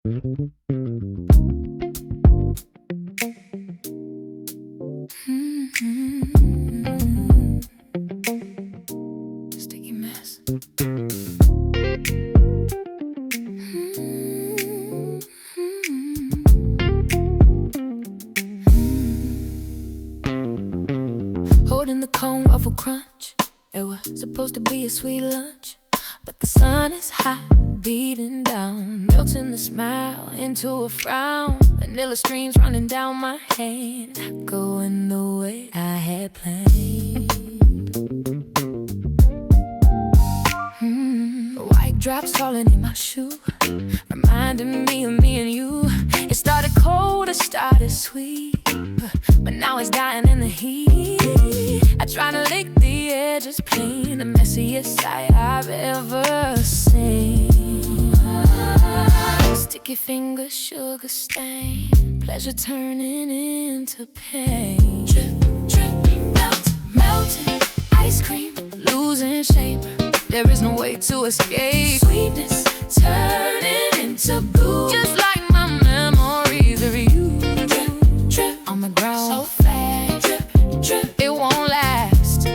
Sticky mess. Holding the cone of a crunch. It was supposed to be a sweet lunch, but the sun is hot, beating down, melting the smile into a frown. Vanilla streams running down my hand, not going the way I had planned. White drops falling in my shoe, reminding me of me and you. It started cold, it started sweet, but now it's dying in the heat. I try to lick the edges clean, the messiest sight I've ever seen. Sticky fingers, sugar stain, pleasure turning into pain. Drip, drip, melt, melting ice cream, losing shape. There is no way to escape. Sweetness turning into blue, just like my memories of you. Drip, drip on the ground, so fast. Drip, drip, it won't last.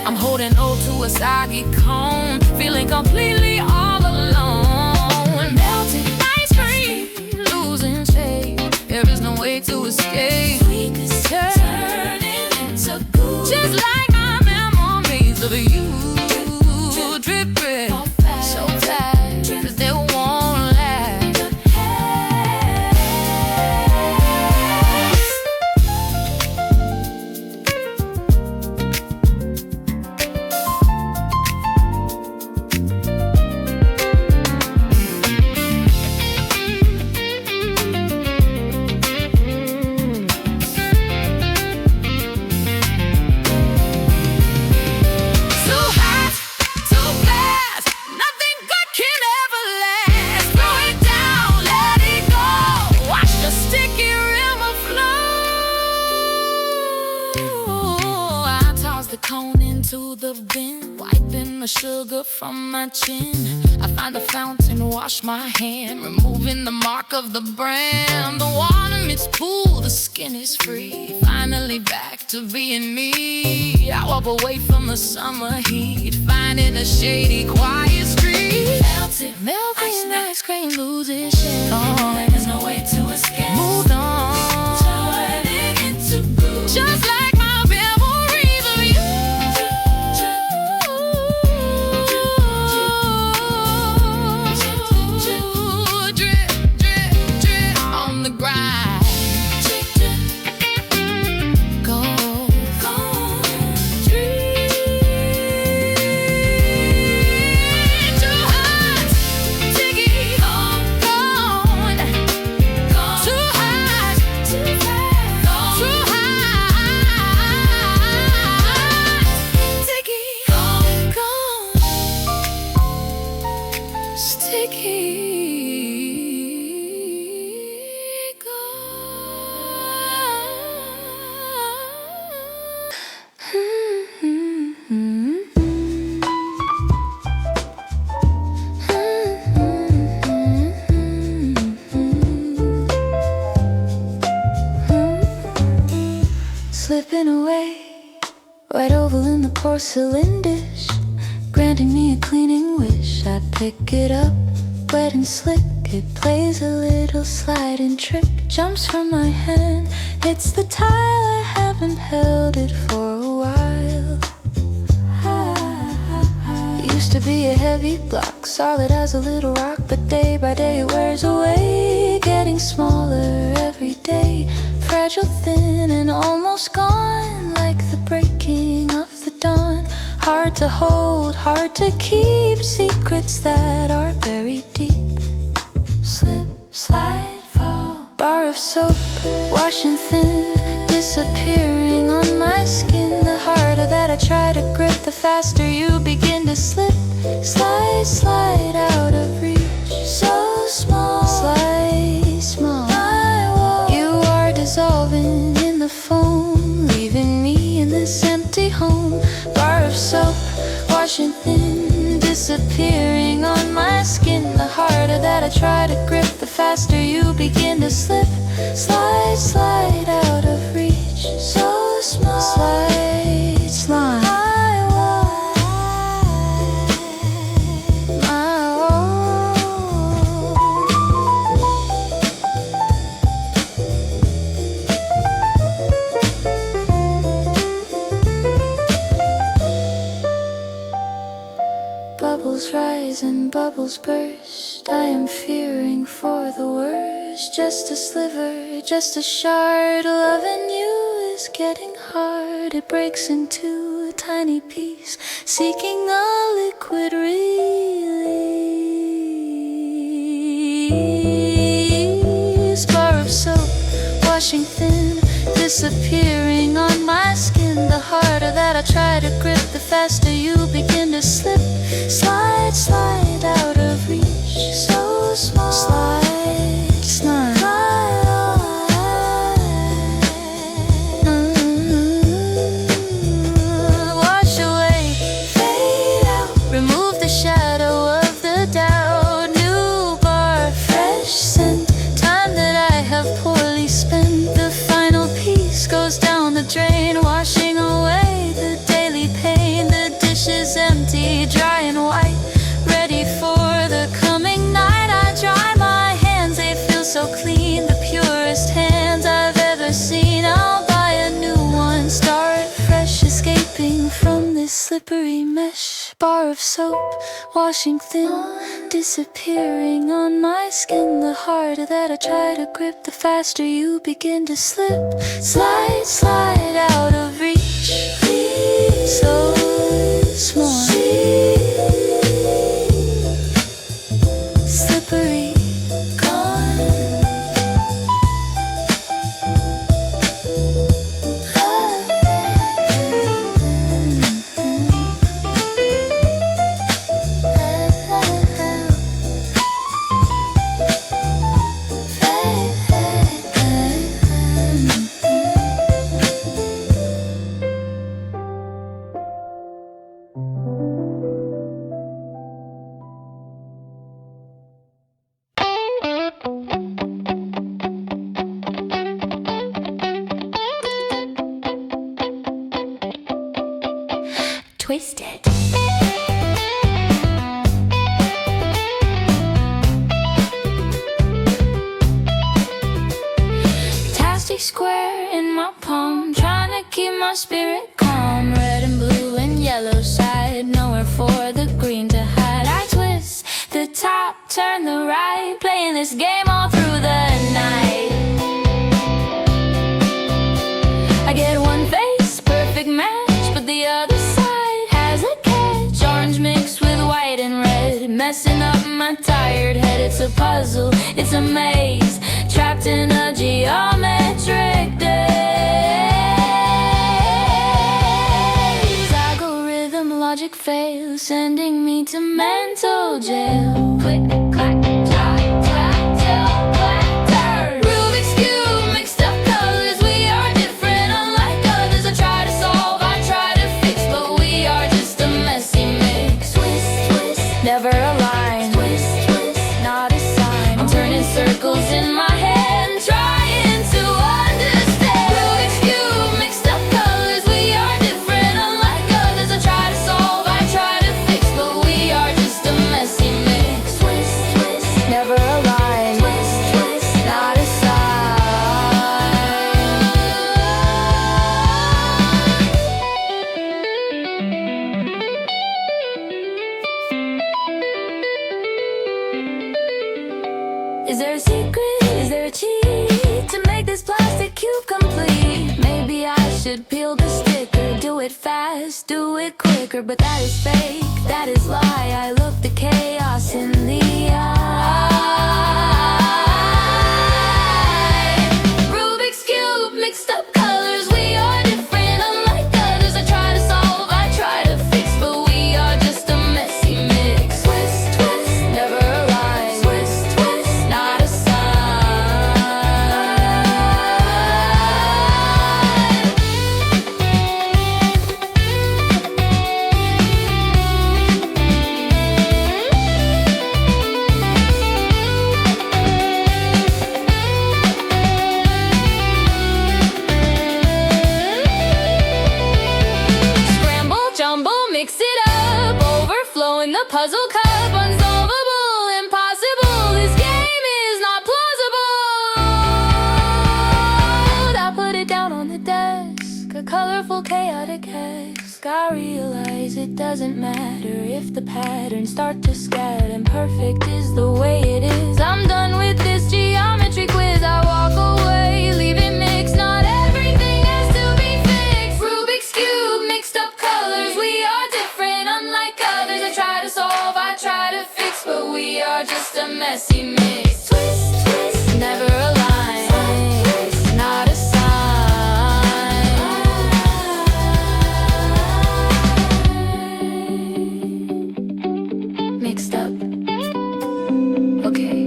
I'm holding on to a soggy cone, feeling completely all alone. Melting ice cream, losing shape. There is no way to escape. Sweetness turning into blue, just like my memories of you. Drip, drip, so fast, 'cause they won't last. To the bin, wiping the sugar from my chin. I find the fountain, wash my hand, removing the mark of the brand. The water meets pool, the skin is free. Finally back to being me. I walk away from the summer heat, finding a shady, quiet street. Melting ice cream loses shape. There's no way to escape. Moved on, turning into blue, just like my memories of you. Slipping away, white oval in the porcelain dish, granting me a cleaning wish. I pick it up, wet and slick. It plays a little sliding trick, jumps from my hand, hits the tile. I haven't held it for a while. Used to be a heavy block, solid as a little rock, but day by day it wears away, getting smaller every day. Fragile, thin, and almost gone, like the breaking of the dawn. Hard to hold, hard to keep, secrets that are buried deep. Slip, slide, fall, bar of soap, washing thin, disappearing on my skin. The harder that I try to grip, the faster you begin to slip. Slide, slide out of reach. So small, slide, small. Dissolving in the foam, leaving me in this empty home. Bar of soap, washing thin, disappearing on my skin. The harder that I try to grip, the faster you begin to slip. Slide, slide out of reach. So small. Slide, slide. Bubbles rise and bubbles burst. I am fearing for the worst. Just a sliver, just a shard. Loving you is getting hard. It breaks into a tiny piece, seeking a liquid release. Bar of soap, washing thin, disappearing on my skin. The harder that I try to grip, the faster you begin to slip. Slide, slide out of reach. So small. Slide, slide. Wash away, fade out, remove the shadow of the doubt. New bar, fresh scent, time that I have poorly spent. The final piece goes down the drain, washing away the daily pain. The dish is empty, dry and white, ready for the coming night. I dry my hands, they feel so clean, the purest hands I've ever seen. I'll buy a new one, start fresh, escaping from this slippery mesh. Bar of soap, washing thin, disappearing on my skin. The harder that I try to grip, the faster you begin to slip. Slide, slide out of reach. So small, slippery, gone. Twisted. Fantastic square in my palm, trying to keep my spirit calm. Red and blue and yellow side, nowhere for the green to hide. I twist the top, turn the right, playing this game all through the night. I get one face, perfect match, but the other side has a catch. Orange mixed with white and red, messing up my tired head. It's a puzzle, it's a maze, trapped in a geometric daze. Algorithm logic fails, sending me to mental jail. Click, clack, clack, clack, till black turn. Rubik's Cube, mixed up colors, we are different, unlike others. I try to solve, I try to fix, but we are just a messy mix. Twist, twist, never align. Twist, twist, not a sign. I'm turning circles in my head, trying to understand. Rubik's Cube, mixed up colors, we are different, unlike others. I try to solve, I try to fix, but we are just a messy mix. Twist, twist, never align. Twist, twist, not a sign. Is there a secret? Is there a cheat to make this plastic cube complete? Maybe I should peel the sticker, do it fast, do it quicker. But that is fake, that is lie. I look the chaos in the eye. Rubik's Cube, mixed up colors, we are different, unlike others. I try to solve, I try to fix, but we are just a messy mix. Twist, twist, never align. Twist, twist, not a sign. risk. I realize it doesn't matter if the patterns start to scatter, and perfect is the way it is. I'm done with this geometry quiz. I walk away, leave it mixed. Not everything has to be fixed. Rubik's Cube, mixed up colors. We are different, unlike others. I try to solve, I try to fix, but we are just a messy mix. Twist, twist, never a line, not a sign. Mixed up, okay.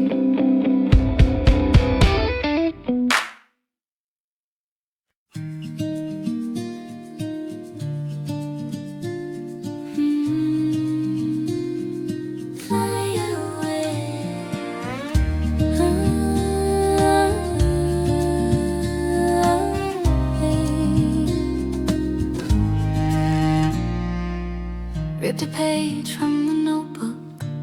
Ripped a page from the notebook,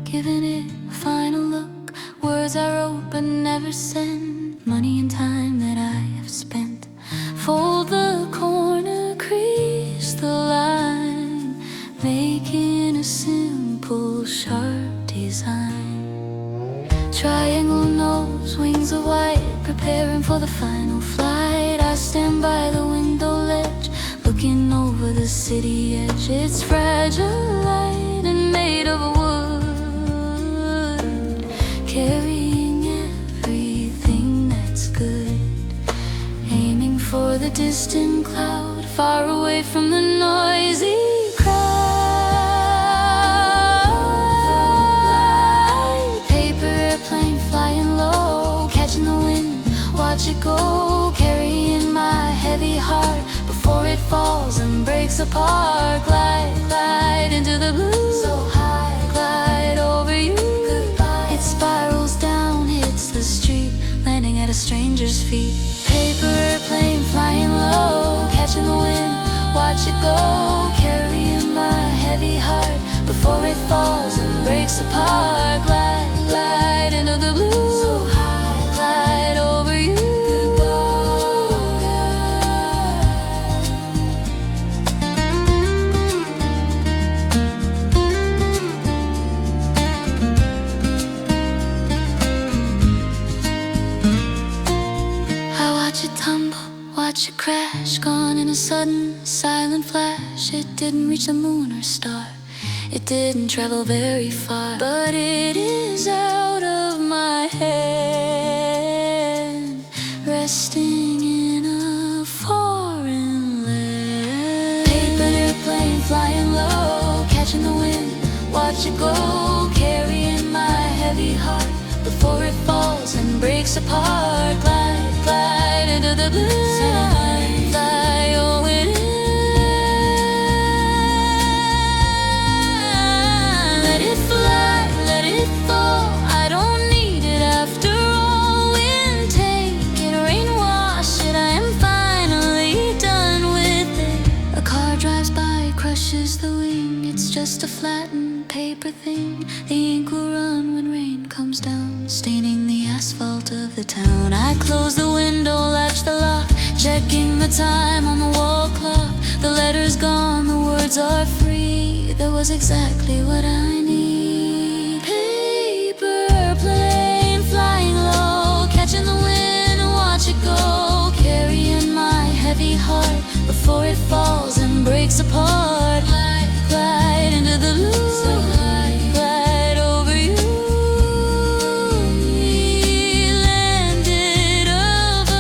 giving it a final look. Words I wrote but never sent, money and time that I have spent. Fold the corner, crease the line, making a simple sharp design. Triangle nose, wings of white, preparing for the final flight. I stand by the window ledge, looking over the city edge. It's fragile, light, and made of wood, carrying everything that's good. Aiming for the distant cloud, far away from the noisy crowd. Paper airplane flying low, catching the wind, watch it go. Carrying my heavy heart before it falls and breaks apart. Glide, glide into the blue, so high, glide over you. Goodbye. It spirals down, hits the street, landing at a stranger's feet. Paper airplane flying low, catching the wind, watch it go. Carrying my heavy heart before it falls and breaks apart. Glide, glide into the blue, so high, glide over you. Watch it crash, gone in a sudden silent flash. It didn't reach the moon or star, it didn't travel very far, but it is out of my hand, resting in a foreign land. Paper airplane flying low, catching the wind, watch it go. Carrying my heavy heart before it falls and breaks apart. Glide, glide into the blue, fly over it. Let it fly, let it fall, I don't need it after all. Wind take it, rain wash it, I am finally done with it. A car drives by, crushes the wing, it's just a flattened paper thing. The ink will run when rain comes down, staining the asphalt of the town. I close the window, latch the lock, checking the time on the wall clock. The letter's gone, the words are free. That was exactly what I need. Paper plane flying low, catching the wind, watch it go. Carrying my heavy heart before it falls and breaks apart. Glide, glide into the blue, so high, glide over you. We landed above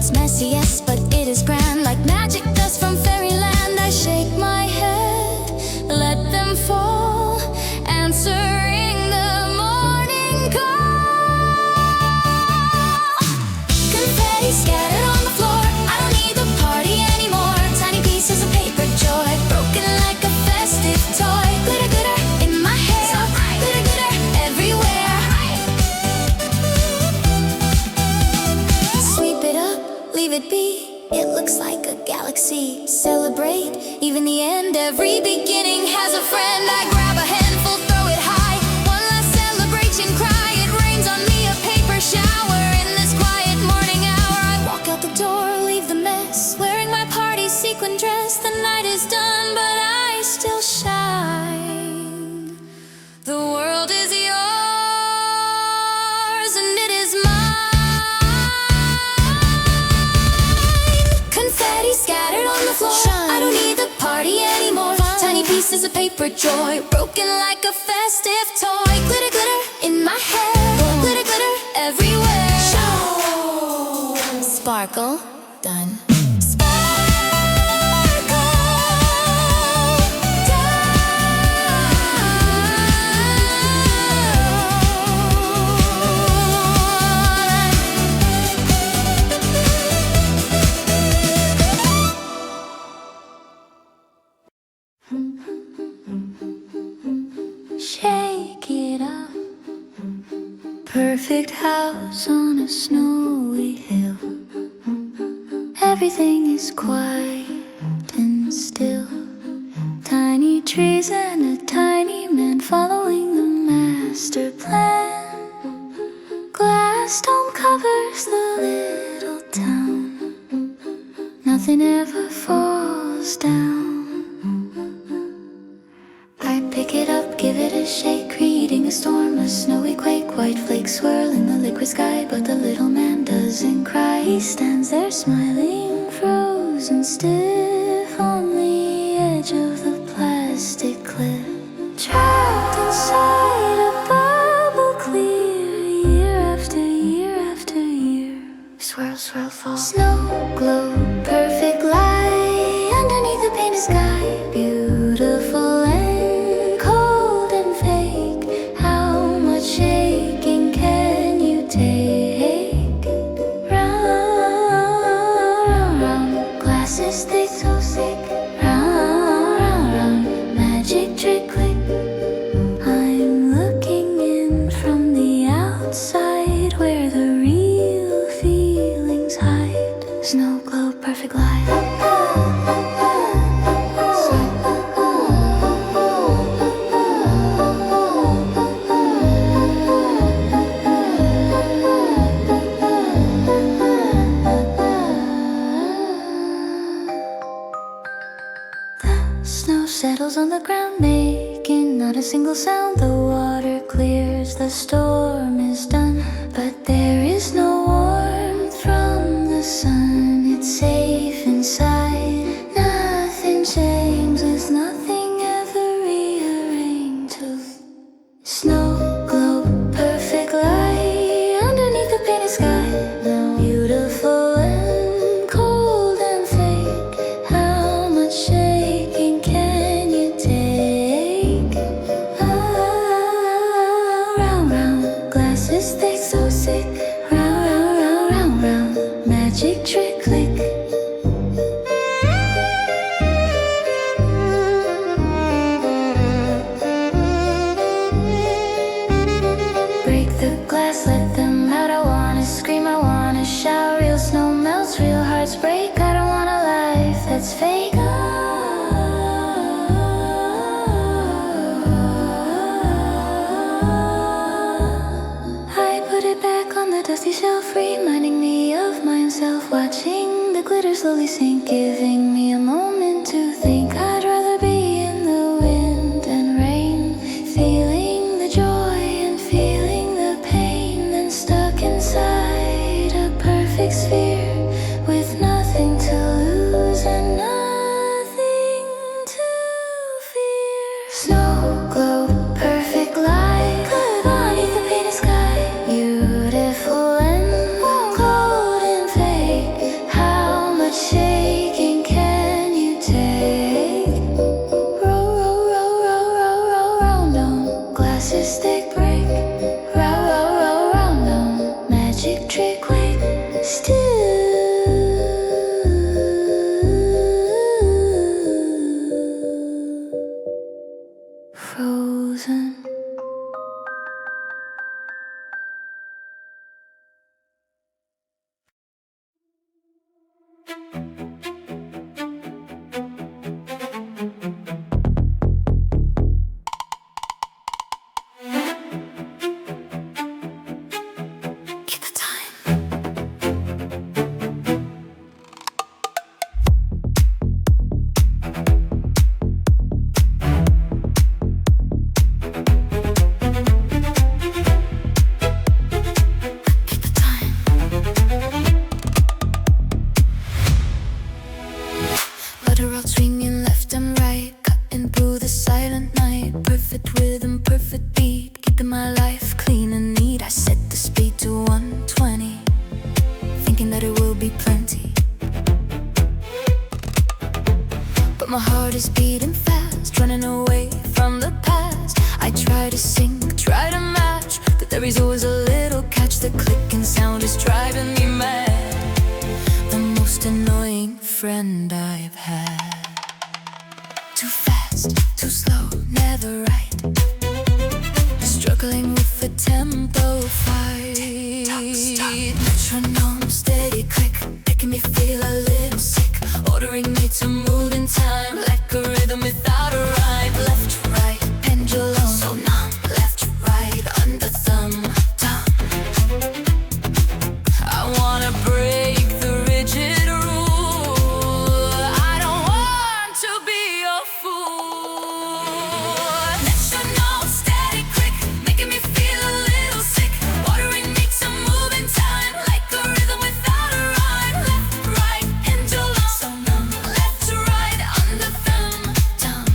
It's messy, yes, but it is grand. Like magic dust from fairyland. I shake my head, let them fall, answering the morning call. Confetti scattered on the floor. I don't need the party anymore. Tiny pieces of paper joy, broken like a festive toy. Glitter, glitter in my hair, so bright. Glitter, glitter everywhere. Sweep it up, leave it be. It looks like a galaxy. Celebrate even the end. Every beginning has a friend. I grab a handful, throw it high. One last celebration cry. It rains on me, a paper shower. In this quiet morning hour, I walk out the door, leave the mess, wearing my party sequin dress. The night is done, but I still shine. The world is yours, and it is mine. Confetti scattered on the floor. I don't need the party anymore. Tiny pieces of paper joy, broken like a festive toy. Glitter, glitter in my hair. Glitter, glitter everywhere. Sparkle, done. Shake it up. Perfect house on a snowy hill. Everything is quiet and still. Tiny trees and a tiny man following the master plan. Glass dome covers the little town. Nothing ever falls down. I pick it up, give it a shake, creating a storm, a snowy quake. White flakes swirl in the liquid sky, but the little man doesn't cry. He stands there smiling, frozen stiff on the edge of the plastic cliff. Trapped inside a bubble clear, year after year after year. Swirl, swirl, fall. Snow globe, perfect light underneath the painted sky. Beautiful and cold and fake. How much shaking can you take? Round, round, glasses thick, so sick. Round, magic trick, click. I'm looking in from the outside, where the real feelings hide. Snow globe, perfect light. Snow settles on the ground, making not a single sound. The water clears, the storm is done, but there is no warmth from the sun. It's safe inside. Nothing changed, with nothing ever rearranged. Snow globe, perfect light underneath the painted sky. Beautiful and cold and fake. How much shaking can you take? Round, round, glasses thick, so sick. Round, magic trick, click. Break the glass, let them out. I wanna scream, I wanna shout. Real snow melts, real hearts break. I don't want a life that's fake. I put it back on the dusty shelf, reminding me of myself. Watching the glitter slowly sink, giving me a moment to think. I'd rather be in the wind and rain, feeling the joy and feeling the pain, than stuck inside a perfect sphere with nothing to lose and nothing to fear. Snow globe, perfect light, beneath the painted sky. Beautiful and cold and fake. My heart is beating fast, running away from the past. I try to sync, try to match, but there is always a little catch. The clicking sound is driving me mad. The most annoying friend I've had. Too fast, too slow, never right. Struggling with the tempo fight. Metronome, steady click, making me feel a little sick. Ordering me to move in time, like a rhythm without a rhyme. Left, right, pendulum, so numb. Left, right, under thumb, dumb. I wanna break the rigid rule. I don't want to be a fool. Metronome, steady click, making me feel a little sick. Ordering me to move in time, like a rhythm without a rhyme. Left, right, pendulum, so numb. Left to right, under thumb, dumb.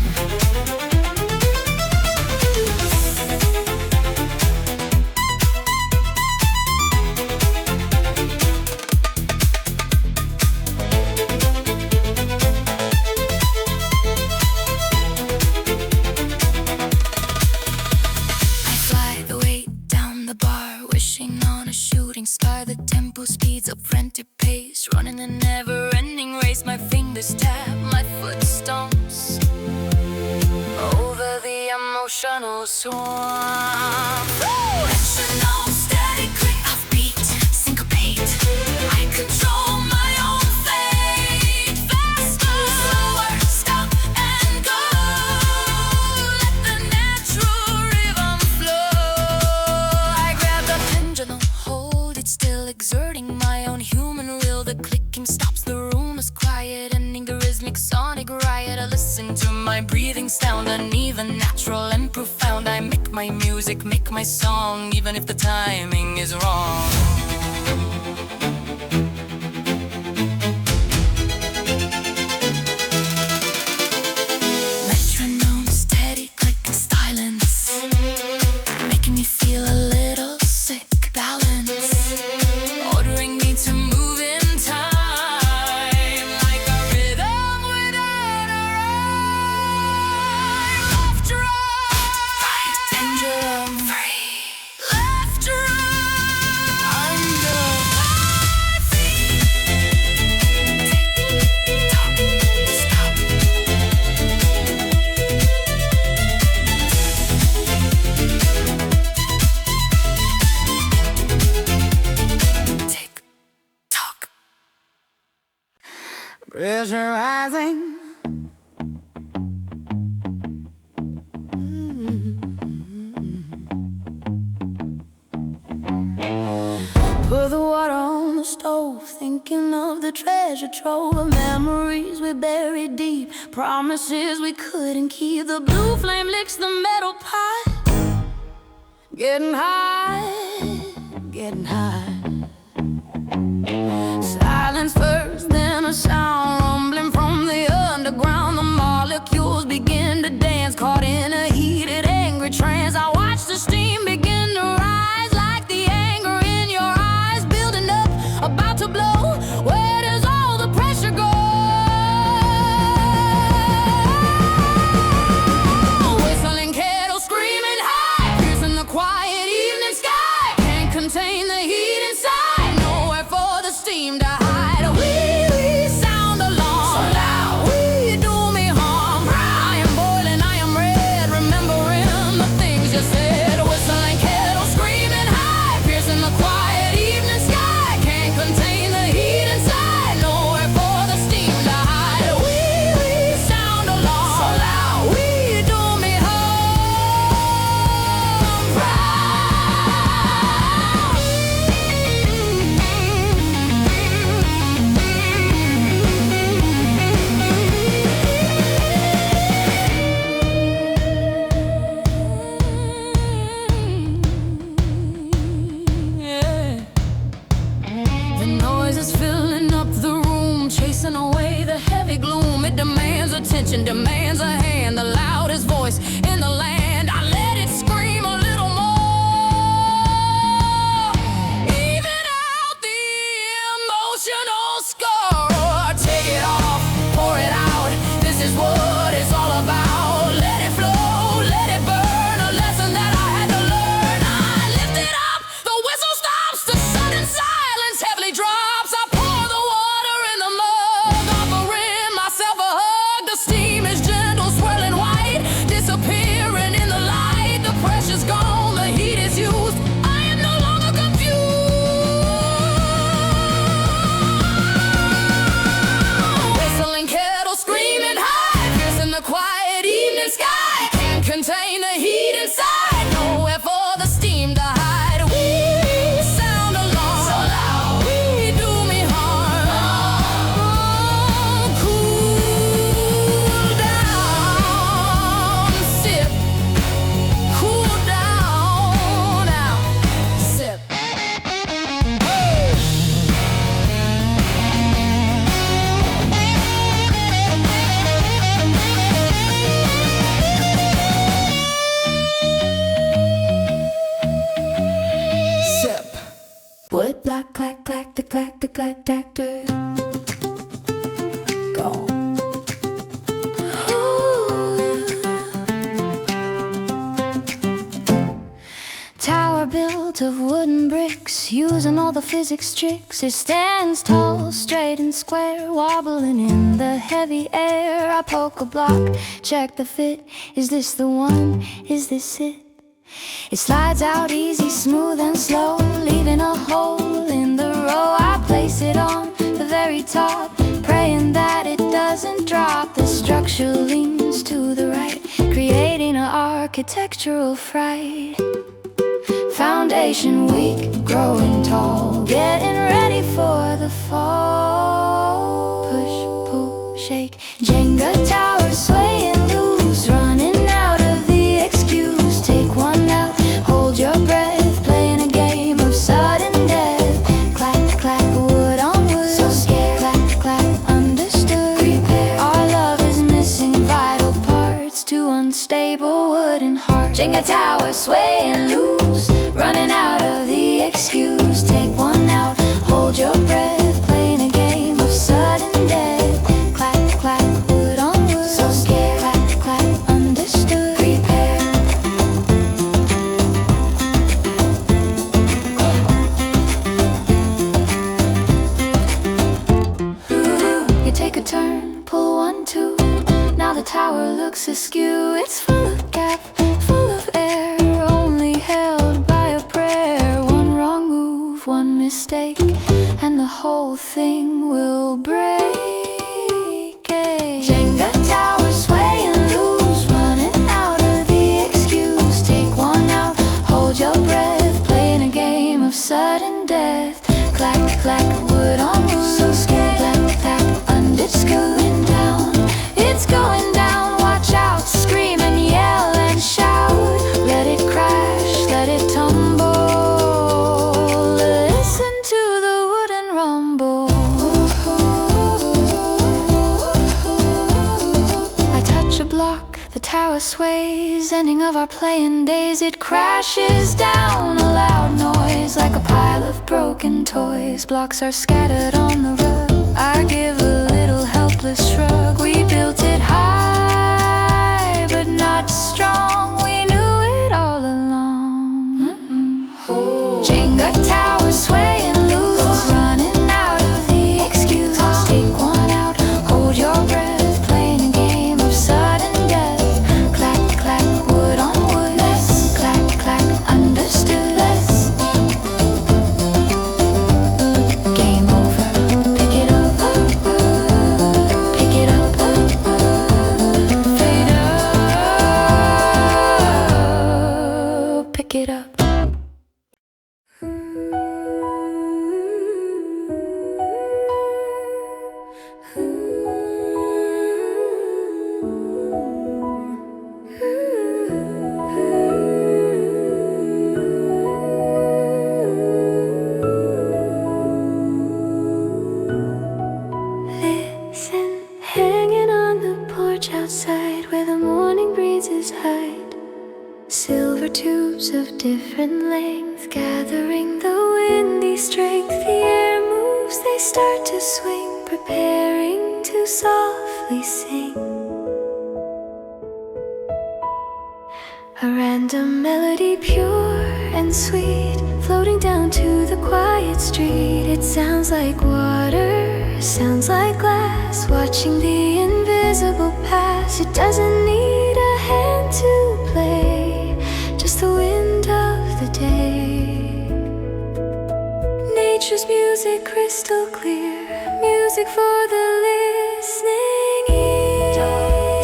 I fly the weight down the bar, wishing on a shooting star. The tempo speeds up, frantic pace, running a never-ending race. My fingers tap, my foot stomps over the emotional swamp. Metronome, steady click, upbeat, syncopate. I control my own fate. Faster, slower, stop and go. Let the natural rhythm flow. I grab the pendulum, hold it still, exerting my own human will. The clicking stops, the room is quiet, ending the rhythmic sonic riot. I listen to my breathing sound, uneven, natural and profound. I make my music, make my song, even if the timing is wrong. Metronome, steady click, silence, making me feel a little sick. Balance, ordering me to move in time, like a rhythm without a rhyme. Left, right, pendulum, free. Left, right, under my feet. Tick, tock, stop. Tick, tock. Pressure rising. Put the water on the stove, thinking of the treasure trove of memories we buried deep, promises we couldn't keep. The blue flame licks the metal pot. Getting high, getting high. Silence first, then a sound rumbling from the underground. The molecules begin to dance, caught in a heated, angry trance. I watch the steam begin to rise, like the anger in your eyes, building up, about to blow. Where does all the pressure go? Whistling kettle, screaming high, piercing the quiet evening sky. Can't contain the heat inside, nowhere for the steam to hide. We sound alarm, so loud, we do me harm. I am boiling, I am red, remembering the things you said. Whistling kettle, screaming high, piercing the quiet evening sky. Can't contain the heat inside, nowhere for the steam to hide. We sound alarm, so loud, we do me harm. Yeah. The noise is filling up the room, chasing away the heavy gloom. It demands attention, demands a hand, the loudest voice in the land. I let it scream a little more, even out the emotional score. Take it off, pour it out. This is what galactic. Go. Tower built of wooden bricks, using all the physics tricks. It stands tall, straight and square, wobbling in the heavy air. I poke a block, check the fit. Is this the one? Is this it? It slides out easy, smooth and slow, leaving a hole in the row. I place it on the very top, praying that it doesn't drop. The structure leans to the right, creating an architectural fright. Foundation weak, growing tall, getting ready for the fall. Push, pull, shake, Jenga tower swaying loose, running out of the excuse. Take one out, hold your breath, playing a game of sudden death. Clack, clack, wood on wood, so scared. Clack, clack, understood. Prepare. Our love is missing vital parts to unstable wooden hearts. Jenga tower swaying loose, running out of the excuse. Take one out, hold your breath, playing a game of sudden death. Clack, clack, wood on wood, so scared. Clack, clack, understood. Prepare. You take a turn, pull 1, 2. Now the tower looks askew. It's full of gap, full of air, only held by a prayer. One wrong move, one mistake, and the whole thing will break. Jenga tower swaying loose, running out of the excuse. Take one out, hold your breath, playing a game of sudden death. Clack, clack, wood on wood, so scared. Clack, clack, under, it's going down. It's going down, watch out, scream and yell and shout. Let it crash, let it tumble. Listen to the wooden rumble. I touch a block, the tower sways. Ending of our playing days, it crashes down. A loud noise like a pile of broken toys. Blocks are scattered on the rug. I give a little helpless shrug. We built it high, but not strong. We knew it all along. Jenga tower swaying loose, running out of the excuse. Take one out, hold your breath, playing a game of sudden death. Clack, clack, wood on wood. Less, clack, clack, understood. Less. Game over. Pick it up. Pick it up. Fade up. Pick it up. Listen, hanging on the porch outside where the morning breezes hide. Silver tubes of different length, gathering the windy strength. The air moves, they start to swing, preparing to softly sing. A random melody, pure and sweet, floating down to the quiet street. It sounds like water, sounds like glass, watching the invisible pass. It doesn't need a hand to play, just the wind of the day. Nature's music crystal clear, music for the listening ear.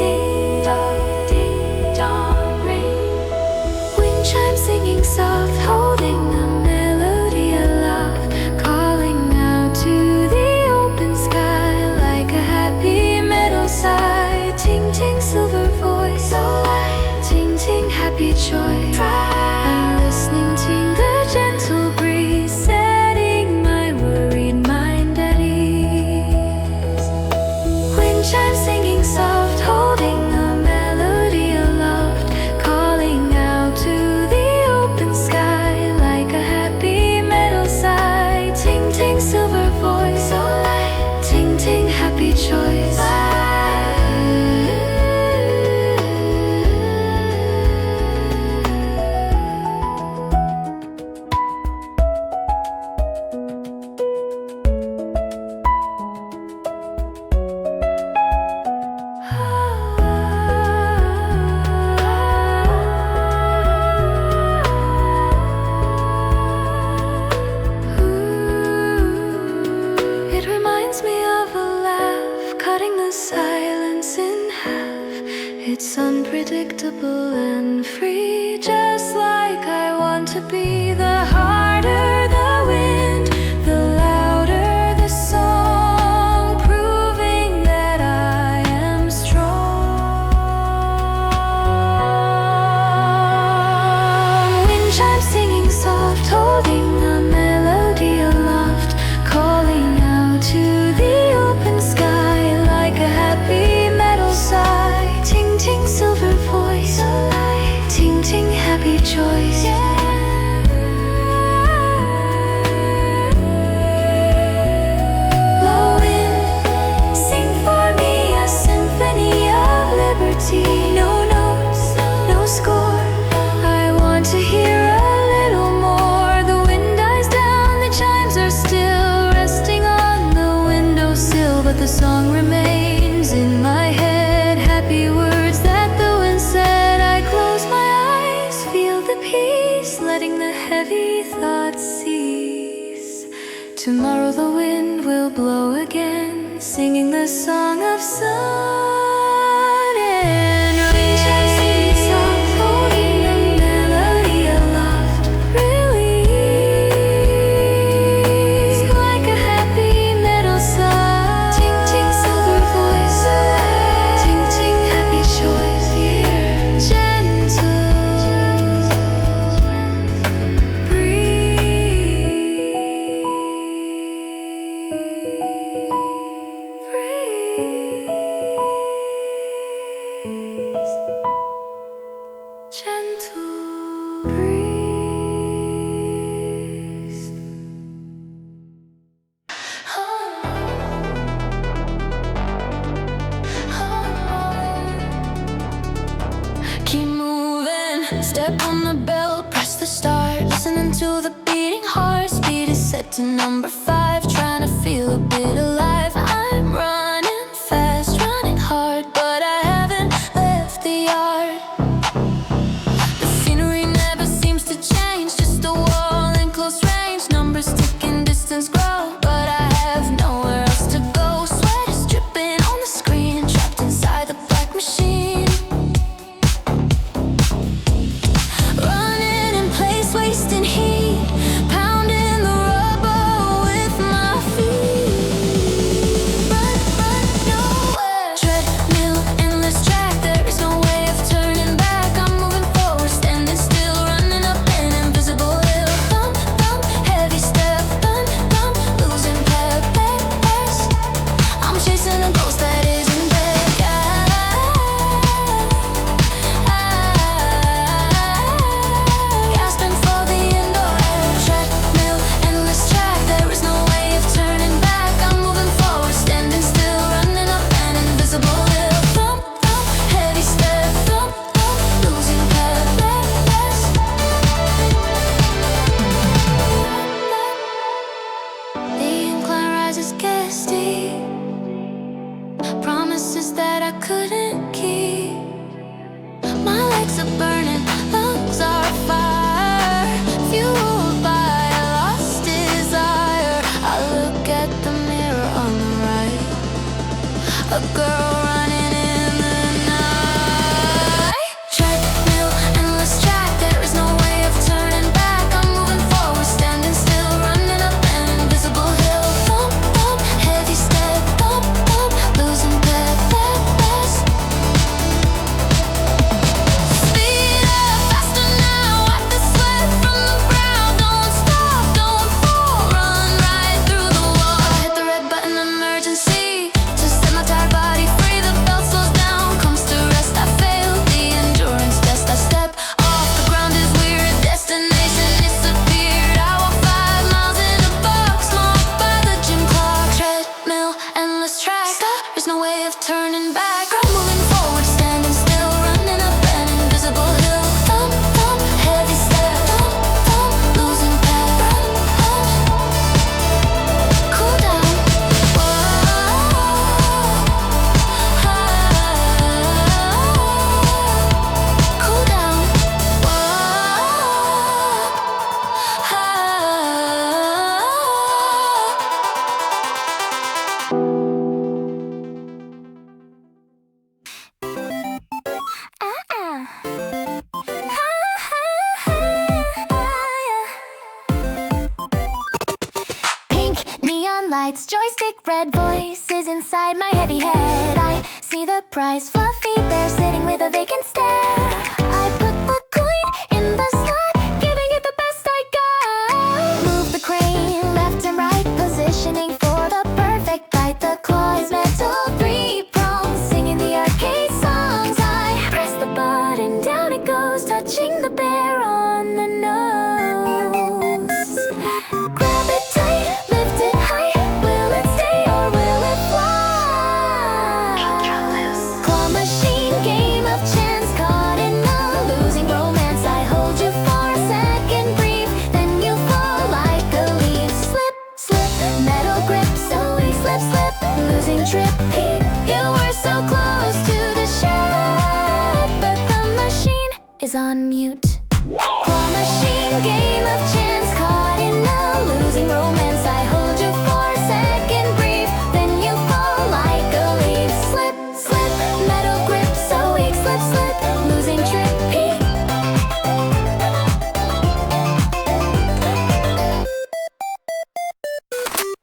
Ding dong, ding dong, ring. Wind chimes singing soft, holding the melody aloft, calling out to the open sky like a happy meadow sigh. Ting ting, silver voice, so light. Ting ting, happy joy. I'm listening to the gentle breeze, setting my worried mind at ease. silence in half. It's unpredictable and free, just like I want to be. The harder the wind, the louder the song, proving that I am strong. Wind chimes singing soft, holding a melody aloft, calling out to the open sky like a happy metal sigh. Ting ting silver voice, ting ting happy choice. Low wind, sing for me a symphony of liberty. No notes, no score, I want to hear a little more. The wind dies down, the chimes are still resting on the windowsill, but the song remains in my head. Happy words that the wind said. I close my eyes, feel the peace, letting the heavy thoughts cease. Tomorrow the wind will blow again, singing the song of sun and rain. Singing soft, holding a melody aloft, release like a happy metal sigh. Ting ting silver voice, ting ting happy choice. Gentle gentle breeze. Keep moving, step on the bell, press the start, listening to the beating heart. Speed is set to number 5, trying to feel a bit alive. I'm running fast, running hard, but I haven't left the yard. The scenery never seems to change, just a wall in close range. Numbers ticking, distance grow, but I have nowhere else to go. Sweat is dripping on the screen, trapped inside the black machine. Running in place, wasting heat, pounding the rubber with my feet. Run, run, nowhere. Treadmill, endless track, there is no way of turning back. I'm moving forward, standing still, running up an invisible hill. Thump, thump, heavy step, thump, thump, losing purpose. I'm chasing a ghost that isn't back. Gasping for the indoor air. Treadmill, endless track, there is no way of turning back. I'm moving forward, standing still, running up an invisible hill. Thump, thump, heavy step, thump, thump, losing purpose. The incline rises, gets steep, promises that I couldn't keep. My legs are burning, lungs are fire, fueled by a lost desire. I look at the mirror on the right, a girl running in the night. Treadmill, endless track, there is no way of turning back. I'm moving forward, standing still, running up an invisible hill. Thump, thump, heavy step, thump, thump, losing purpose. Speed up, faster now, wipe the sweat from the brow. Don't stop, don't fall, run right through the wall. I hit the red button, emergency, to set my tired body free. The belt slows down, comes to rest. I failed the endurance test. I step off, the ground is weird, destination disappeared. I walk 5 miles in a box, marked by the gym clock. Treadmill, endless track, there's no way of turning back. I'm moving forward, standing still, running up an invisible hill. Thump, thump, heavy step, thump, thump, losing path. Cool down, cool down, lights, joystick, red voices inside my heavy head. I see the prize, fluffy bear sitting with a vacant stare. I put the coin in the slot, giving it the best I got. Move the crane left and right, positioning for the perfect bite. The claw is metal, 3 prongs, singing the arcade songs. I press the button, down it goes, touching the bear on the nose. Grab it tight, lift it high, will it stay or will it fly? Claw machine, game of chance, caught in a losing romance. I hold you for a second, brief, then you fall like a leaf. Slip, slip, metal grip, so we slip, slip, losing trip. You were so close to the shed, but the machine is on mute. Claw machine, game of chance, caught in a losing romance. I hold you for a second, brief, then you fall like a leaf. Slip, slip, metal grip, so weak, slip, slip, losing trip.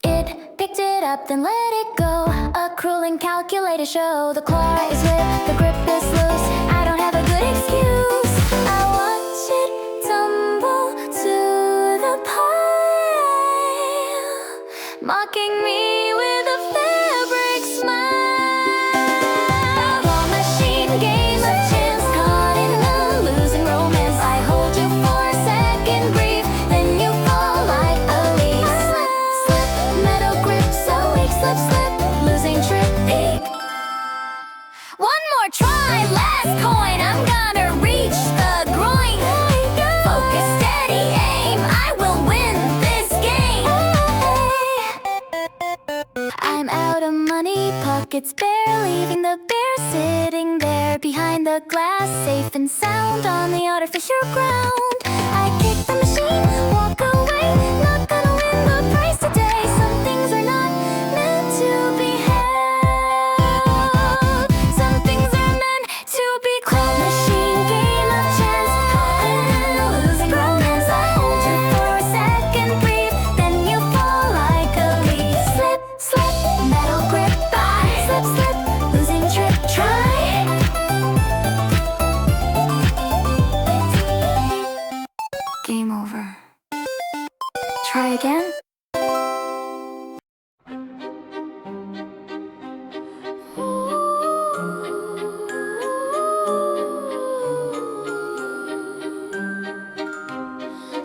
It picked it up, then let it go. A cruel and calculated show. The claw is whipped, the grip is loose. I don't have a good excuse. I watch it tumble to the pile, mocking me with a fabric smile. Claw machine, game of chance, caught in a losing romance. I hold you for a second, brief, then you fall like a leaf. Slip, slip, metal grip, so weak, slip, slip, losing trip. One more try, last coin, I'm gonna reach the groin. Focus, steady, aim, I will win this game. I'm out of money, pockets bare, leaving the bear sitting there behind the glass, safe and sound on the artificial ground. I kick the machine, walk away, not gonna win the prize today. Some things are not meant to be held, some things are meant to be claw machine, game of chance, caught in a losing romance. I hold you for a second, brief, then you fall like a leaf. Slip, slip, metal grip, by slip, slip, losing trip. Try. Game over. Try again.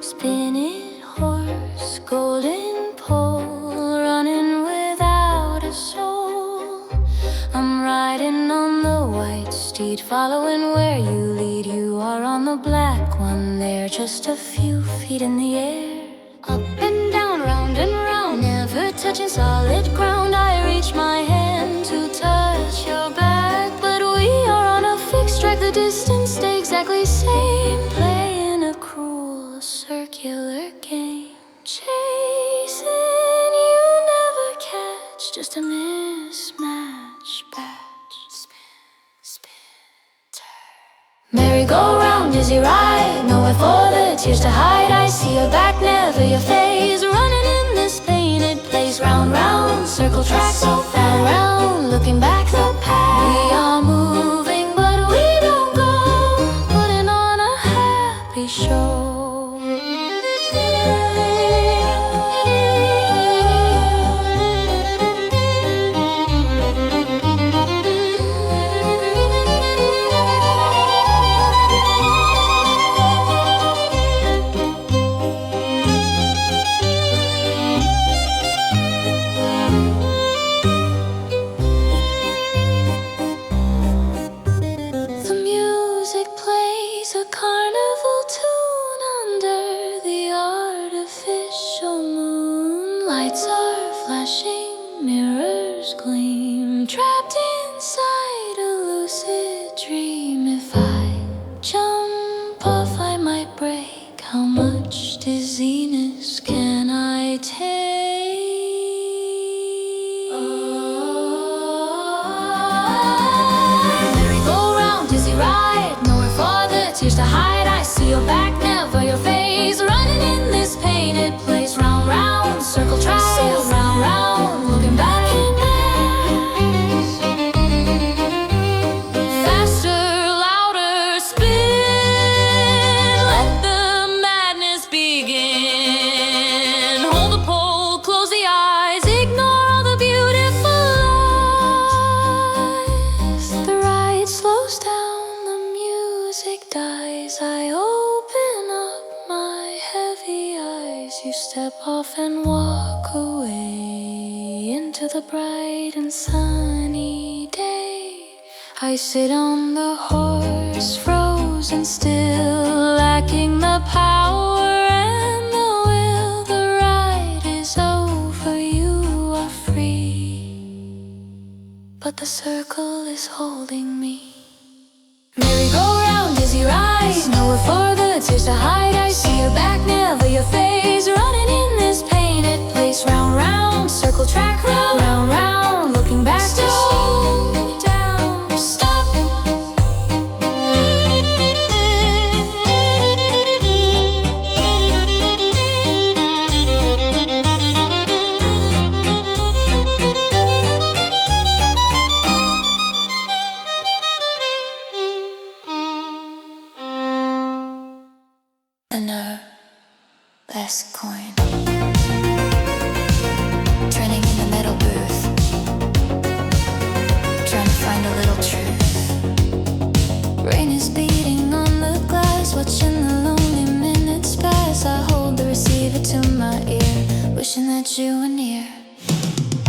Spin it, horse, golden pole, running without a soul. I'm riding on the white steed, following where you lead. You are on the black one there, just a few feet in the air. Up and down, round and round, never touching solid ground. I reach my hand to touch your back, but we are on a fixed track. The distance stay exactly same, playing a cruel circular game. Chasing you never catch, just a mismatch. Batch, spin, spin, turn. Merry-go-round, dizzy ride, nowhere for the tears to hide. I see your back, never your face, running in this painted place. Round, round, circle track, so fast, round, looking back the path. We are moving, but we don't go, putting on a happy show. step off and walk away into the bright and sunny day. I sit on the horse, frozen still, lacking the power and the will. The ride is over, you are free, but the circle is holding me. Merry-go-round, dizzy rise, nowhere for the tears to hide. I see your back, never your face, running in this painted place. Round, round, circle track, round, round, round, looking back to slow down, stop. Last coin, turning in the metal booth, trying to find a little truth. Rain is beating on the glass, watching the lonely minutes pass. I hold the receiver to my ear, wishing that you were near.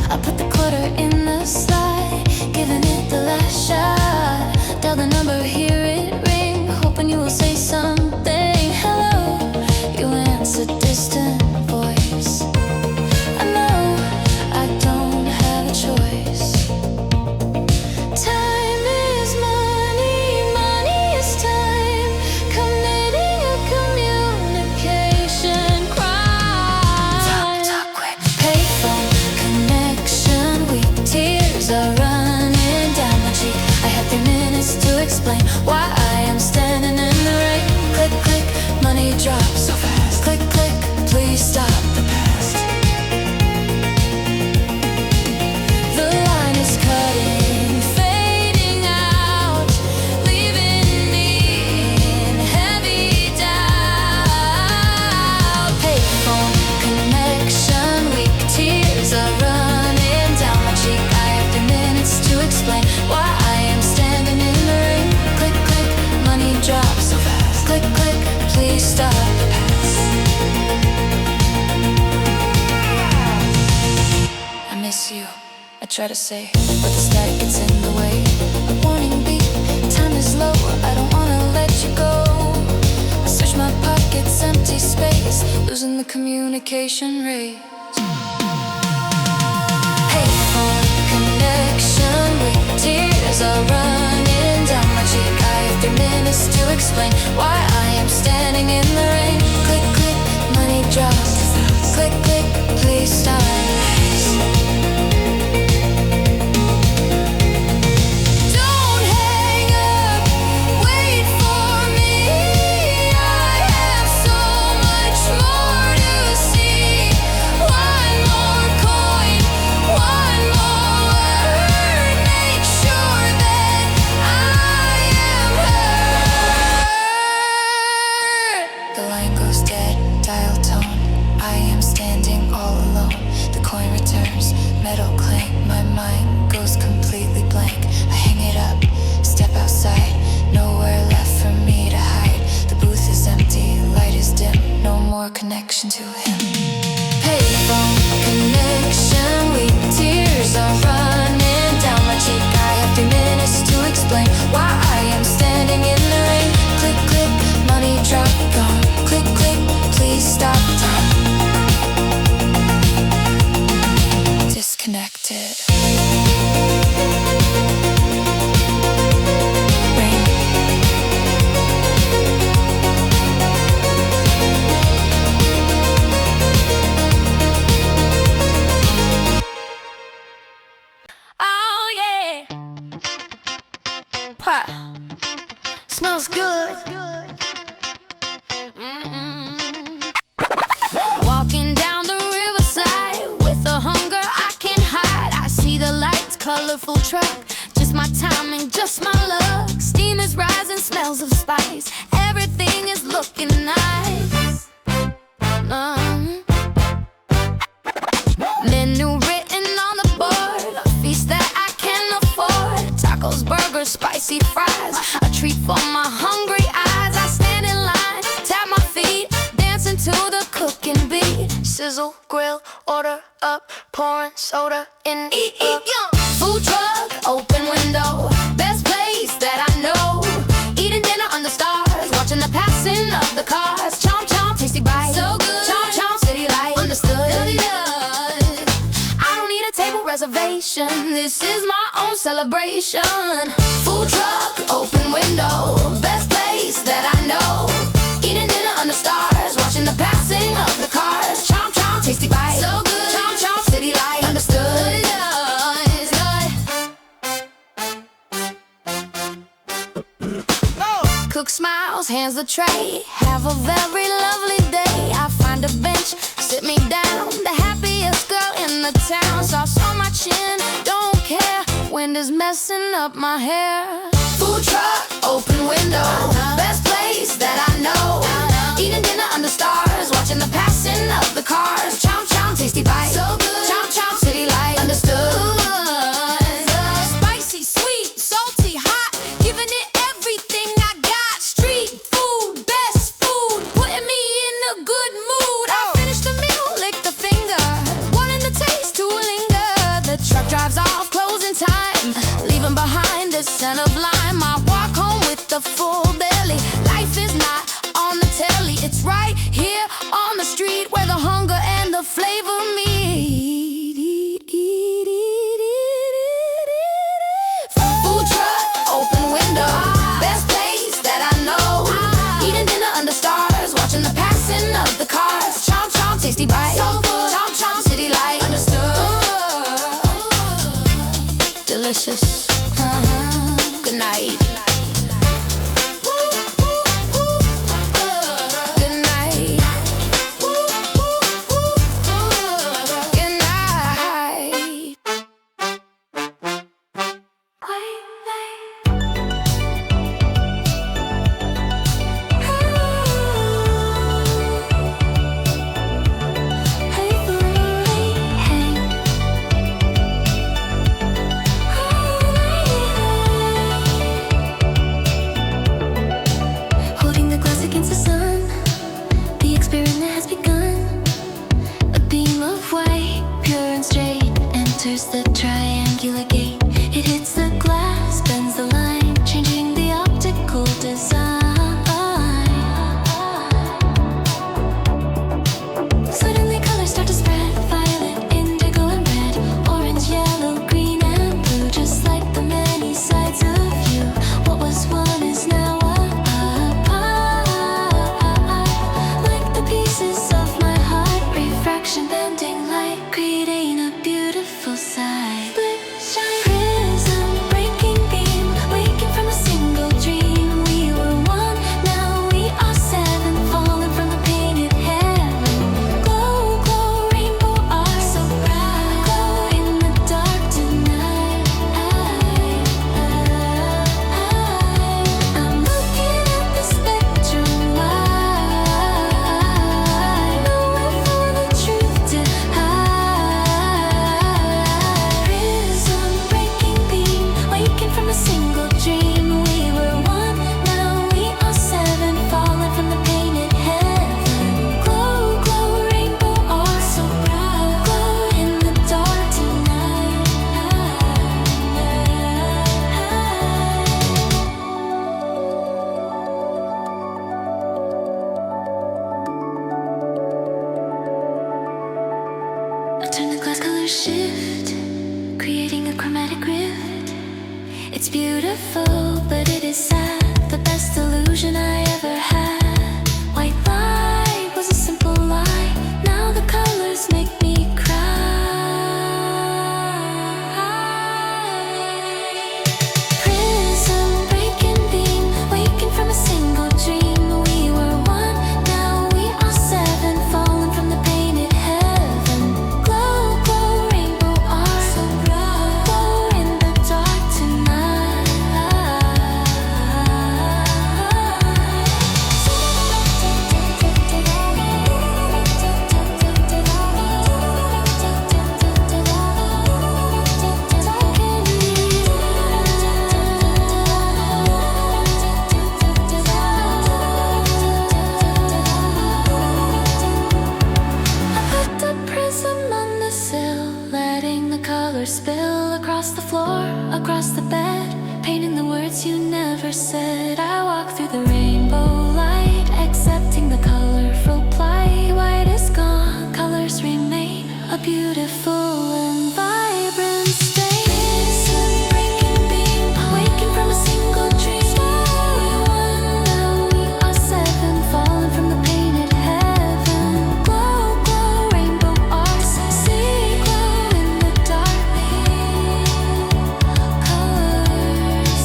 I put the quarter in the slide, giving it the last shot. Dial the number, hear it ring, hoping you will say something. Hello, you answer, distant voice. I know I don't have a choice. Time is money, money is time. Committing a communication crime. Talk quick. Payphone connection weak. Tears are running down my cheek. I have 3 minutes to explain why I am standing in the rain. Click, click, money drops so fast. Click, click, please stop the past. The line is cutting, fading out, leaving me in heavy doubt. Payphone connection weak. Tears are running down my cheek. I have 3 minutes to explain why I am standing in the rain. Click, click, money drops so fast. Click, click, please stop the past. I miss you, I try to say, but the static gets in the way. A warning beep, time is low, I don't wanna let you go. I search my pockets, empty space, losing the communication rate. Payphone connection weak. Tears are running down my cheek. I have 3 minutes to explain why I am standing in the rain. Click, click, money drops. Click, click, please stop. Don't hang up, wait for me. I have so much more to see. One more coin, one more word. Make sure that I am heard. The line goes dead, dial tone. I am standing all alone. The coin returns, metal clank. My mind goes completely blank. I hang it up, step outside. Nowhere left for me to hide. The booth is empty, light is dim. No more connection to him. Payphone connection weak. Tears are running down my cheek. I have 3 minutes to explain why I am standing in the rain. Click, click, money drop, gone. Click, click, please stop time. Disconnected. Rain. Oh yeah. Pop. Smells good. Walking down the riverside with a hunger I can't hide. I see the lights, colorful truck. Just my timing, just my luck. Steam is rising, smells of spice. Everything is looking nice. Menu written on the board, a feast that I can afford. Tacos, burgers, spicy fries, a treat for my hungry eyes. I stand in line, tap my feet, dancing to the cooking beat. grill, order up, pouring soda in the food truck, open window, best place that I know. Eating dinner under stars, watching the passing of the cars. Chomp chomp, tasty bite, so good. Chomp chomp, city light, understood. I don't need a table reservation. This is my own celebration. Food truck, open window, best place that I know. Eating dinner under stars, watching the passing of the cars. Chomp chomp, tasty bite, so good. Chomp chomp, city light, understood. Cook smiles, hands the tray. Have a very lovely day. I find a bench, sit me down. The happiest girl in the town. Sauce on my chin, don't care. Wind is messing up my hair. Food truck, open window, best place that I know. Eating dinner under stars, watching the passing of the cars. Chomp chomp, tasty bite, so good. Chomp chomp, city light, understood. Spicy, sweet, salty, hot, giving it everything I got. Street food, best food, putting me in a good mood. I finish the meal, lick the finger, wanting the taste to linger. The truck drives off, closing time, leaving behind the scent of lime. I walk home with the full belly. Life is not on the telly, it's right here on the street where the hunger and the flavor meet. Food truck, open window, best place that I know. Eating dinner under stars, watching the passing of the cars. Chomp chomp, tasty bite, so good. Chomp chomp, city light, understood. Delicious. Good night. The triangular gate, it hits the glass, bends the line, changing the optical design. Suddenly colors start to spread, violet, indigo and red, orange, yellow, green and blue, just like the many sides of you. What was one is now a part, like the pieces of my heart, refraction, bending light, creating a beautiful sight. Prism, breaking beam, waking from a single dream. We were one, now we are seven, falling from the painted heaven. Glow, glow, rainbow are so bright. Glow in the dark tonight. I'm looking at the spectrum wide, nowhere for the truth to hide. Prism, breaking beam, waking from a single dream. We were one, now we are seven, falling from the painted heaven. Glow, glow, rainbow are so bright. Glow in the dark tonight. I turn the glass colors shift, creating a chromatic rift. It's beautiful, but it is sad. The best illusion I ever had. White light was a simple lie. Now the colors make me cry. Prism, breaking beam, waking from a single dream. We were one, now we are seven, falling from the painted heaven. Glow, glow, rainbow are so bright. Glow in the dark tonight. across the bed, painting the words you never said. I walk through the rainbow light, accepting the colorful plight. White is gone, colors remain, a beautiful and vibrant state. Innocent breaking beam, waking from a single dream. We wonder we are seven, falling from the painted heaven. Glow, glow, rainbow arcs, see glow in the dark. Colors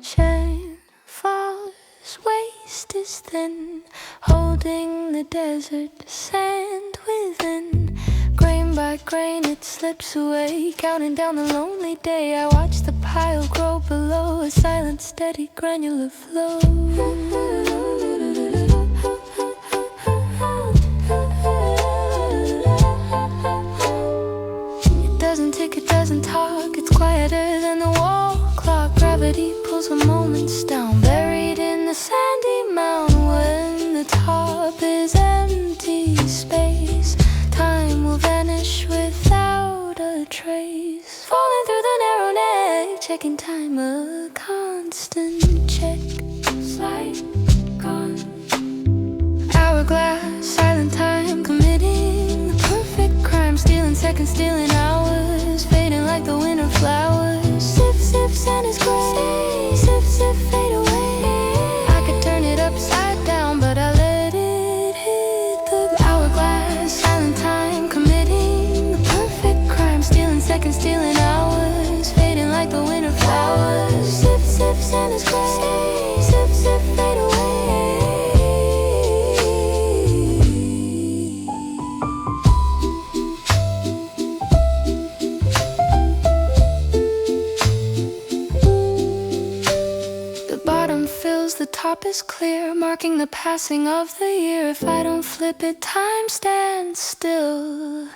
shine falls, waste is thin, holding the desert sand within. Grain by grain it slips away, counting down the lonely day. I watch the pile grow below, a silent, steady, granular flow. It doesn't tick, it doesn't talk, it's quieter than the wall clock. Gravity pulls the moments down, buried in the sandy mound. When the top is empty space, time will vanish without a trace. Falling through the narrow neck, checking time, a constant check. Slide gone. Hourglass, silent time, committing the perfect crime. Stealing seconds, stealing hours, fading like the winter flowers. Sip, sip, sand is gray, sip, sip, fade away. I could turn it upside down, but I let it hit the hourglass. Silent time, committing the perfect crime. Stealing seconds, stealing hours, fading like the winter flowers. Sip, sip, sand is gray, sip, sip, fade away. The bottom fills, the top is clear, marking the passing of the year. If I don't flip it, time stands still,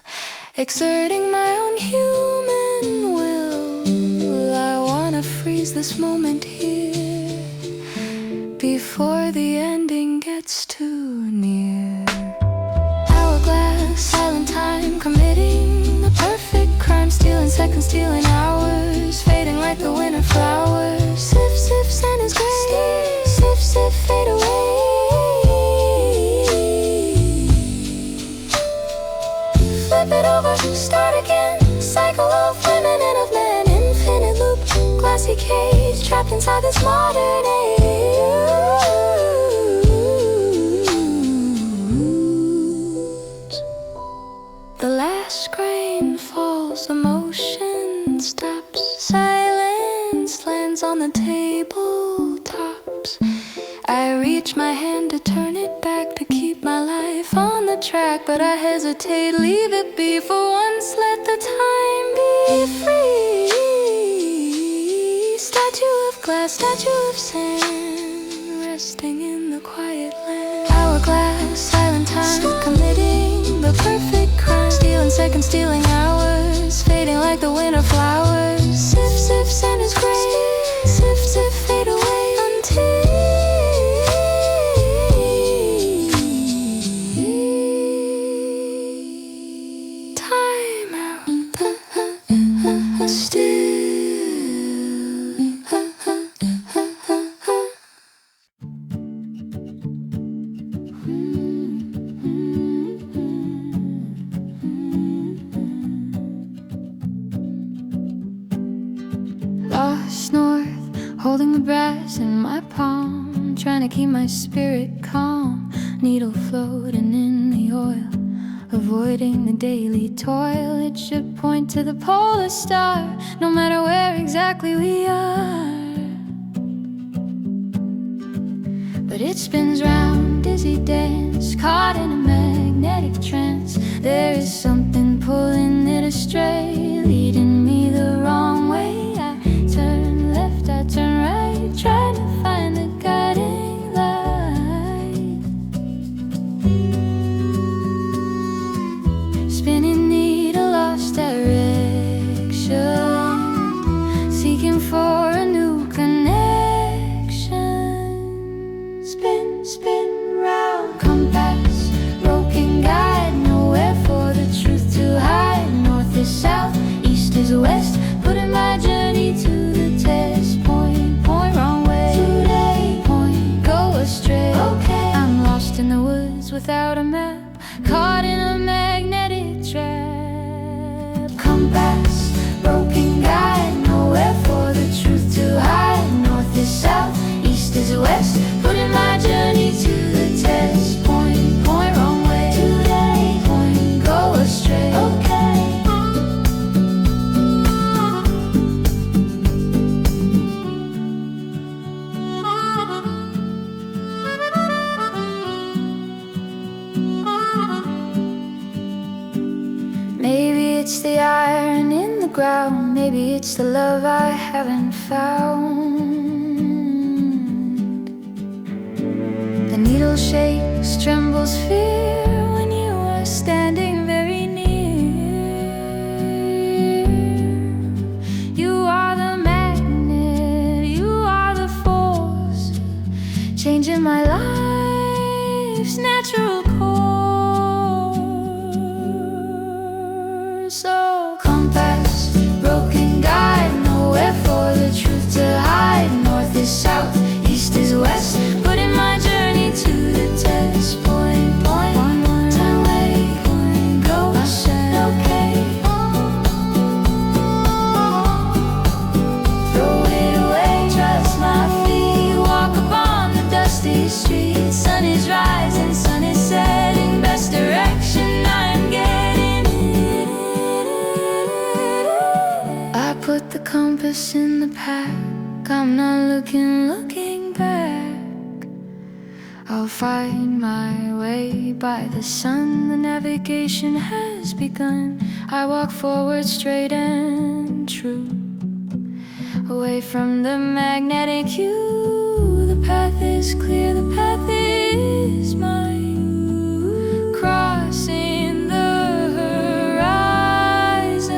exerting my own human will. I wanna freeze this moment here before the ending gets too near. Hourglass, silent time, committing the perfect crime. Stealing seconds, stealing hours, fading like the winter flowers. Sip, sip, sand is gray, sip, sip, fade away. Flip it over, start again. Cycle of women and of men, infinite loop, glassy cage, trapped inside this modern age. The last grain falls, emotion stops, silence lands on the tabletops. I reach my hand to turn it back, to keep my life on the track, but I hesitate, leave it be for once, let the time be free. Statue of glass, statue of sand, resting in the quiet land. Hourglass, silent time, committing the perfect crime. Stealing seconds, stealing hours, fading like the winter flowers. Sip, sip, sand is gray, sip, sip, fade away until time out. Still. Lost north, holding the brass in my palm, trying to keep my spirit calm. Needle floating in the oil, avoiding the daily toil. It should point to the polar star, no matter where exactly we are. But it spins round dizzy dance, caught in a magnetic trance. There is something pulling it astray, leading me the wrong way. I turn left, I turn right, trying to find the guiding light. Spinning needle, lost direction, seeking for a new connection. Spin, spin round, compass, broken guide, nowhere for the truth to hide. North is south, east is west, putting my journey to the test. Point, point, wrong way. Today, point, go astray. Okay, I'm lost in the woods without a map, caught in a magnetic trap. Compass, broken guide, nowhere for the truth to hide. North is south, east is west, putting my journey to the test. Point, point, wrong way. Today, point, go astray. Okay. Maybe it's the iron in the ground, maybe it's the love I haven't found. The needle shakes, trembles fear when you are standing very near. You are the magnet, you are the force, changing my life's natural course. So compass, broken guide, nowhere for the truth to hide. North is south, east is west, putting my journey to the test. Point, point, time, way, point, go astray. Okay. Throw it away, trust my feet, walk upon the dusty streets. Sun is rising, sun is setting, best direction I'm getting. I put the compass in the pack, I'm not looking back. I'll find my way by the sun, the navigation has begun. I walk forward straight and true, away from the magnetic hue. The path is clear, the path is mine. Crossing the horizon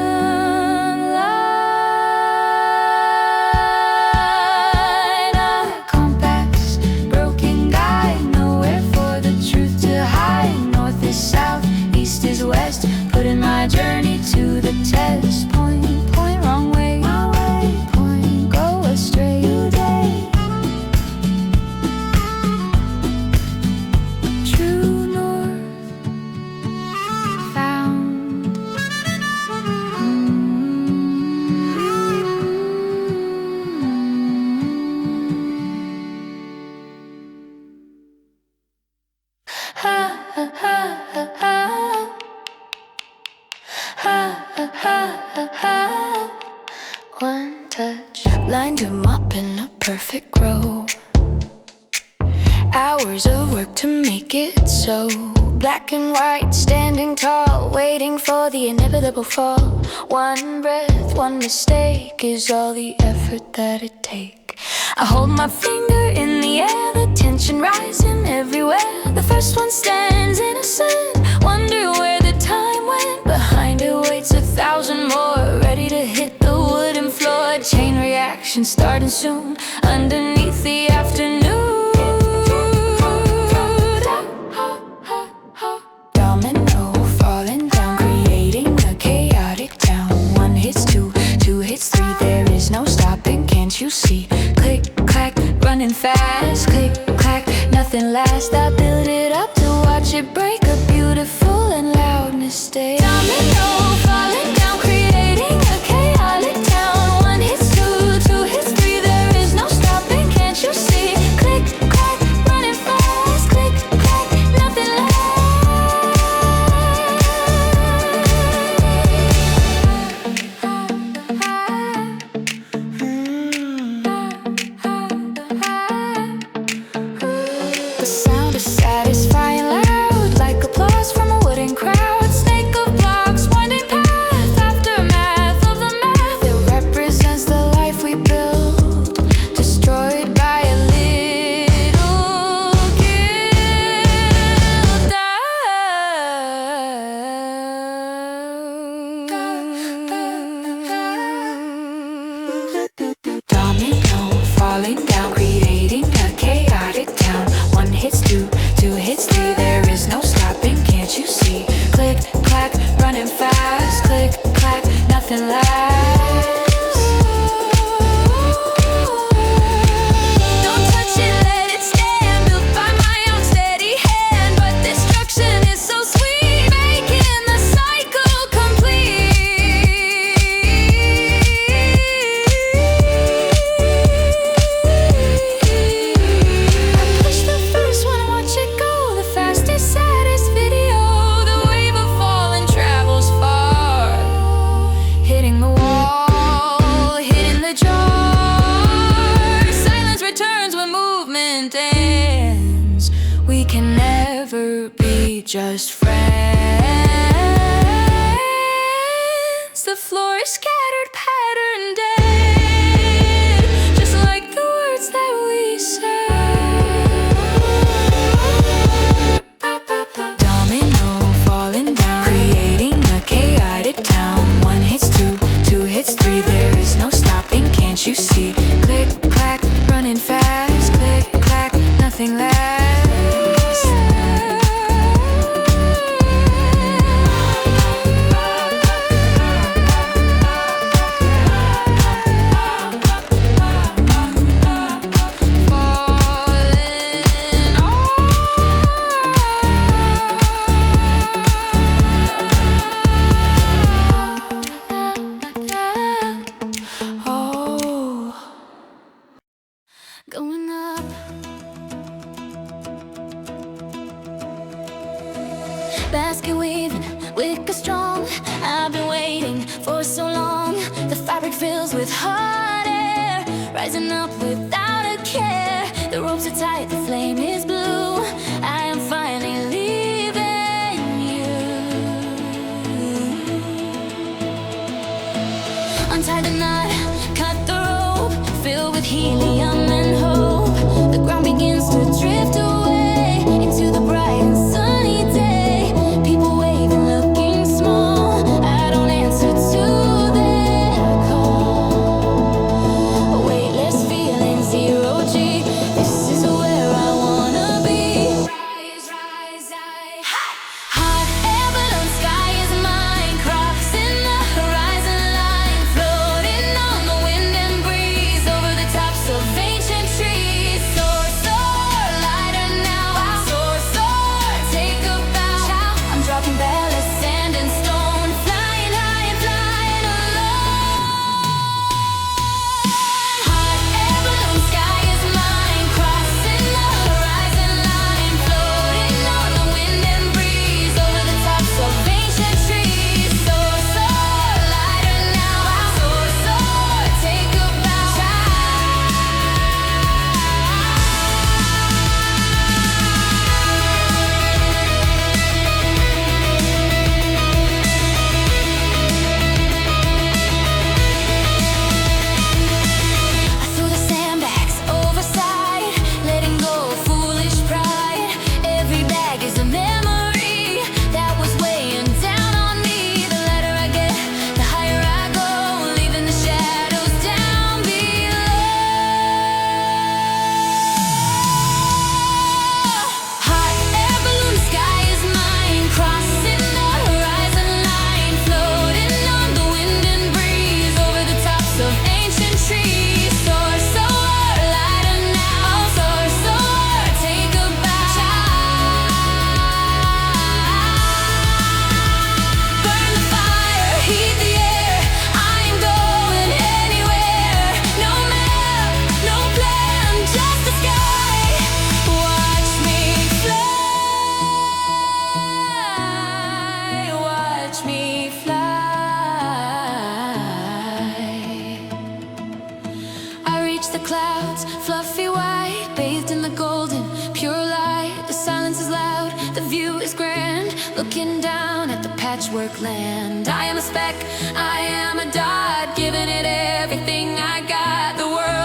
line. A compass, broken guide, nowhere for the truth to hide. North is south, east is west, putting my journey to the test. Point, point, wrong way. My way, point, go astray. Today, true north found. Ha ha ha ha ha. Ha ha ha ha ha. One touch, blind to mop in a perfect row. Hours of work to make it so. Black and white, standing tall, waiting for the inevitable fall. One breath, one mistake is all the effort that it takes. I hold my finger in the air, the tension rising everywhere. The first one stands innocent, wonder where the time went. Behind it waits 1,000 more, ready to hit the wooden floor. Chain reaction starting soon, underneath the afternoon. Domino falling down, creating a chaotic town. One hits two, two hits three, there is no stopping, can't you see? Click, clack, running fast, click, clack, nothing lasts. I build it up to watch it break, a beautiful and loud mistake. Domino falling down, creating a chaotic town. One hits two, two hits three, there is no stopping, can't you see? Click, clack, running fast, click, clack, nothing lasts. The sound of silence be just friends. The floor is scattered, patterned dead, just like the words that we said. Domino falling down, creating a chaotic town. One hits two, two hits three, there is no stopping, can't you see? Click, clack, running fast, click, clack, nothing lasts. Going up, basket weaving, wicker strong. I've been waiting for so long. The fabric fills with hot air, rising up without a care. The ropes are tight, the flame is blue. I am finally leaving you. Untie the knot, cut the rope, filled with helium and hope. The ground begins to drift away into the bright and sunny day. People waving, looking small. I don't answer to their call. Weightless feeling, zero G. This is where I wanna be. Rise, rise, hot air balloon, sky is mine. Crossing the horizon line, floating on the wind and breeze over the tops of ancient trees. Soar, soar, lighter now. Soar, soar, take a bow. I'm dropping ballast, sand and stone, flying high and flying alone. Hot air balloon, sky is mine. Crossing the horizon line, floating on the wind and breeze over the tops of ancient trees. Soar, soar, lighter now. Soar, soar, take a bow. I threw the sandbags overside, letting go of foolish pride. Every bag is a memory that was weighing down on me. The lighter I get, the higher I go, leaving the shadows down below. Hot air balloon, sky is mine. Crossing the horizon line, floating on the wind and breeze over the tops of ancient trees. Soar, soar, lighter now. Soar, soar, take a bow. Burn the fire, heat the air. I am going anywhere. No map, no plan, just the sky. Watch me fly. Watch me fly. I reach the clouds, fluffy white, bathed in the golden, pure light. The silence is loud, the view is grand, looking down at the patchwork land. I am a speck, I am a dot, giving it everything I got. The world